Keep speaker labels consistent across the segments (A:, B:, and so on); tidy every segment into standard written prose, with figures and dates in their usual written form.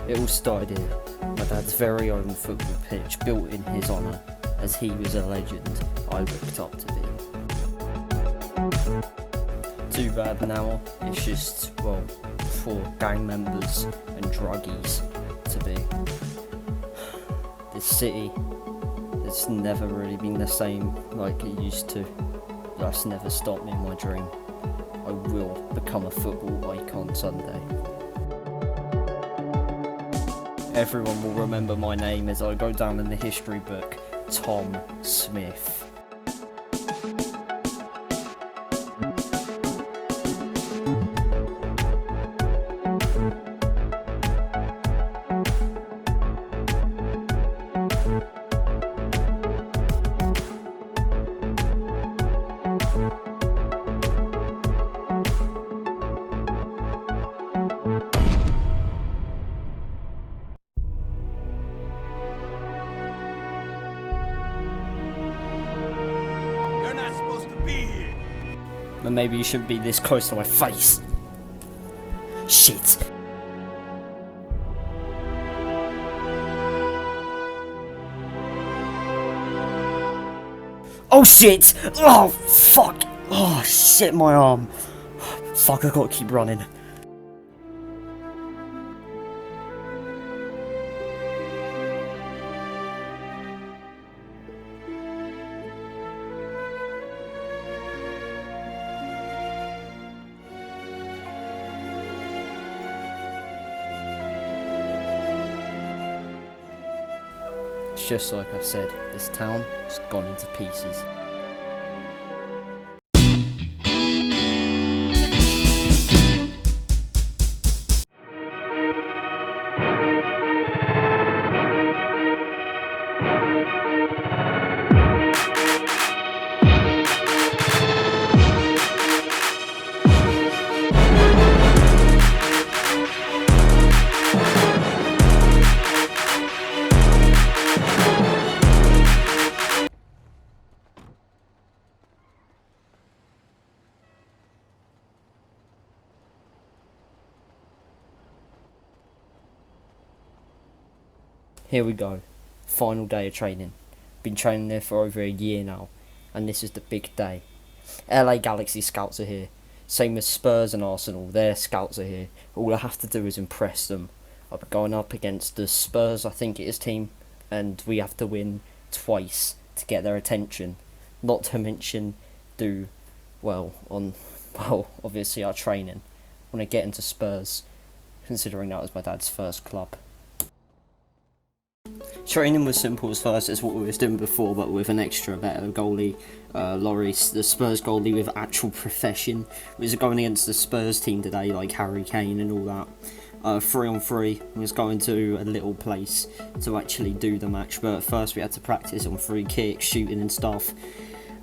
A: It all started here, my dad's very own football pitch built in his honour, as he was a legend I looked up to be. Too bad now, it's just, well, for gang members and druggies to be. This city, it's never really been the same like it used to. That's never stopped me in my dream. I will become a football icon someday. Everyone will remember my name as I go down in the history book, Tom Smith. And maybe you shouldn't be this close to my face. Shit. Oh shit! Oh fuck! Oh shit, my arm. Fuck, I gotta keep running. Just like I said, this town has gone into pieces. Here we go, final day of training. Been training there for over a year now, and this is the big day. LA Galaxy scouts are here, same as Spurs and Arsenal, their scouts are here. All I have to do is impress them. I'll be going up against the Spurs, I think it is, team, and we have to win twice to get their attention. Not to mention do well on, well, obviously our training. When I get into Spurs, considering that was my dad's first club. Training was simple as first as what we was doing before, but with an extra better goalie. Laurie, the Spurs goalie with actual profession, was going against the Spurs team today, like Harry Kane and all that. 3-on-3, we was going to a little place to actually do the match, but first we had to practice on free kicks, shooting and stuff.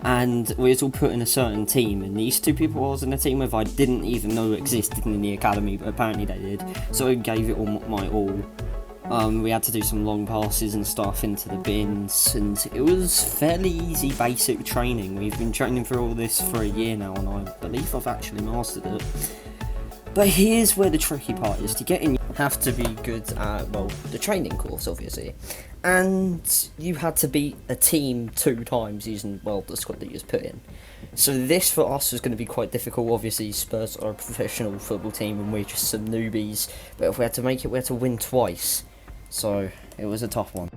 A: And we was all put in a certain team, and these two people I was in a team with I didn't even know existed in the academy, but apparently they did, so I gave it all my all. We had to do some long passes and stuff into the bins, and it was fairly easy basic training. We've been training for all this for a year now, and I believe I've actually mastered it. But here's where the tricky part is. To get in, you have to be good at, well, the training course, obviously. And you had to beat a team 2 times using, well, the squad that you was put in. So this for us was going to be quite difficult. Obviously Spurs are a professional football team and we're just some newbies. But if we had to make it, we had to win twice. So it was a tough one.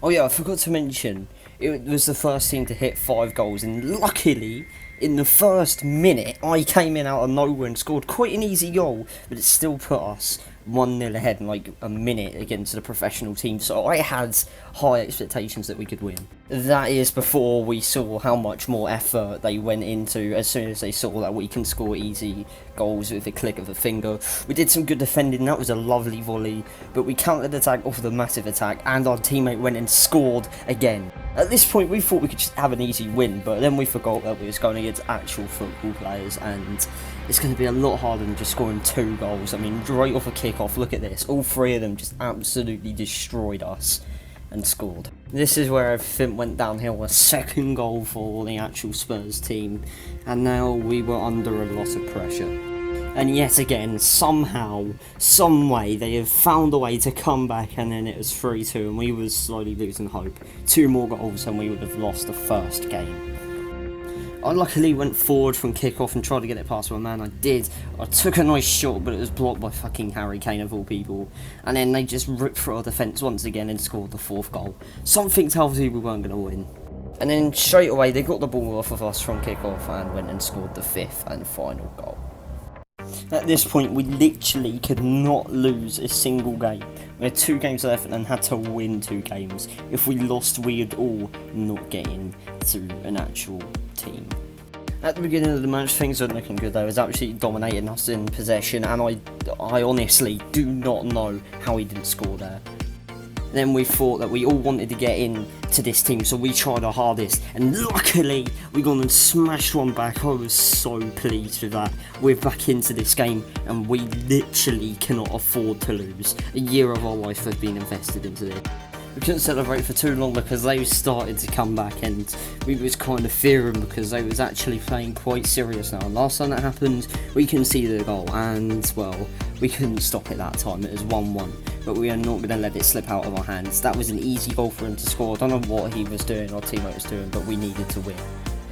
A: Oh yeah, I forgot to mention, it was the first team to hit 5 goals, and luckily, in the first minute, I came in out of nowhere and scored quite an easy goal, but it still put us 1-0 ahead in like a minute against the professional team, so I had high expectations that we could win. That is before we saw how much more effort they went into as soon as they saw that we can score easy goals with a click of a finger. We did some good defending, that was a lovely volley, but we countered the attack off with a massive attack, and our teammate went and scored again. At this point we thought we could just have an easy win, but then we forgot that we was going against actual football players, and it's going to be a lot harder than just scoring 2 goals. I mean, right off a kick-off, look at this, all 3 of them just absolutely destroyed us and scored. This is where everything went downhill, a second goal for the actual Spurs team, and now we were under a lot of pressure. And yet again, somehow, some way, they have found a way to come back, and then it was 3-2, and we were slowly losing hope. 2 more goals and we would have lost the first game. I luckily went forward from kick-off and tried to get it past my man. I did. I took a nice shot, but it was blocked by fucking Harry Kane of all people. And then they just ripped through our defence once again and scored the 4th goal. Something tells me we weren't going to win. And then straight away they got the ball off of us from kick-off and went and scored the 5th and final goal. At this point, we literally could not lose a single game. We had 2 games left and had to win 2 games. If we lost, we'd all not get into an actual team. At the beginning of the match, things weren't looking good. They was absolutely dominating us in possession, and I honestly do not know how he didn't score there. Then we thought that we all wanted to get in to this team, so we tried our hardest, and luckily we got and smashed one back. I was so pleased with that. We're back into this game, and we literally cannot afford to lose. A year of our life has been invested into this. We couldn't celebrate for too long because they started to come back, and we was kind of fearing because they was actually playing quite serious now. And last time that happened, we conceded a goal, and well, we couldn't stop it that time. It was 1-1, but we are not going to let it slip out of our hands. That was an easy goal for him to score. I don't know what he was doing, our teammate was doing, but we needed to win.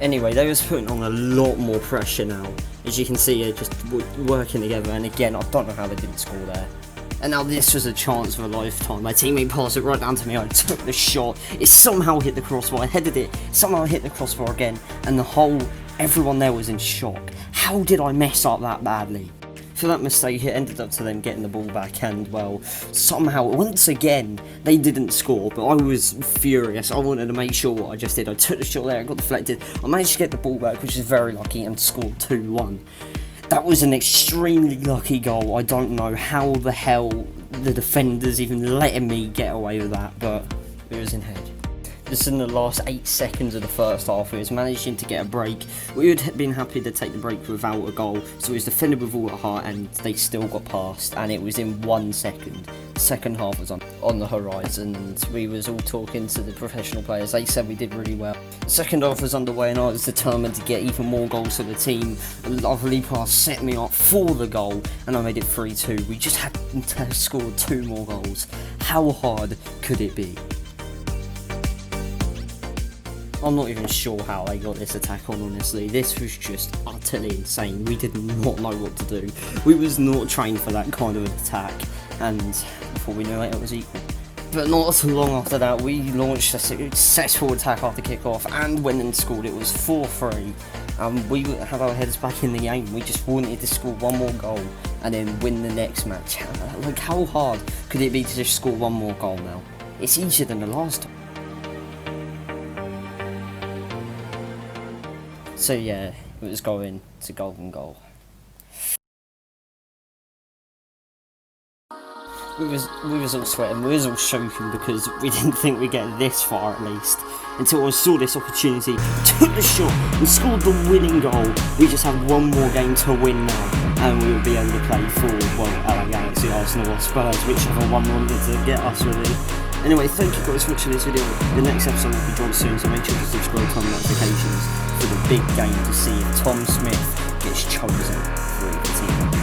A: Anyway, they was putting on a lot more pressure now. As you can see, they're just working together, and again, I don't know how they didn't score there. And now this was a chance of a lifetime. My teammate passed it right down to me. I took the shot. It somehow hit the crossbar. I headed it. Somehow hit the crossbar again. And everyone there was in shock. How did I mess up that badly? For that mistake, it ended up to them getting the ball back. And, well, somehow, once again, they didn't score. But I was furious. I wanted to make sure what I just did. I took the shot there. I got deflected. I managed to get the ball back, which is very lucky, and scored 2-1. That was an extremely lucky goal. I don't know how the hell the defenders even letting me get away with that, but it was in head. Just in the last 8 seconds of the first half, we was managing to get a break. We would have been happy to take the break without a goal, so it was defended with all at heart, and they still got past, and it was in 1 second. The second half was on the horizon, and we was all talking to the professional players. They said we did really well. The second half was underway, and I was determined to get even more goals for the team. A lovely pass set me up for the goal, and I made it 3-2. We just had to score 2 more goals. How hard could it be? I'm not even sure how they got this attack on, honestly. This was just utterly insane. We did not know what to do. We was not trained for that kind of attack, and before we knew it, it was equal. But not too long after that, we launched a successful attack after kick-off and went and scored. It was 4-3. We had our heads back in the game. We just wanted to score 1 more goal and then win the next match. Like, how hard could it be to just score 1 more goal now? It's easier than the last time. So yeah, it was going to golden goal. We was all sweating, we was all shaking because we didn't think we'd get this far at least. Until I saw this opportunity, took the shot and scored the winning goal. We just have 1 more game to win now, and we will be able to play for, well, LA Galaxy, Arsenal or Spurs, whichever one wanted to get us really. Anyway, thank you guys for watching this video. The next episode will be dropped soon, so make sure to subscribe, turn on notifications for the big game to see if Tom Smith gets chosen for the team.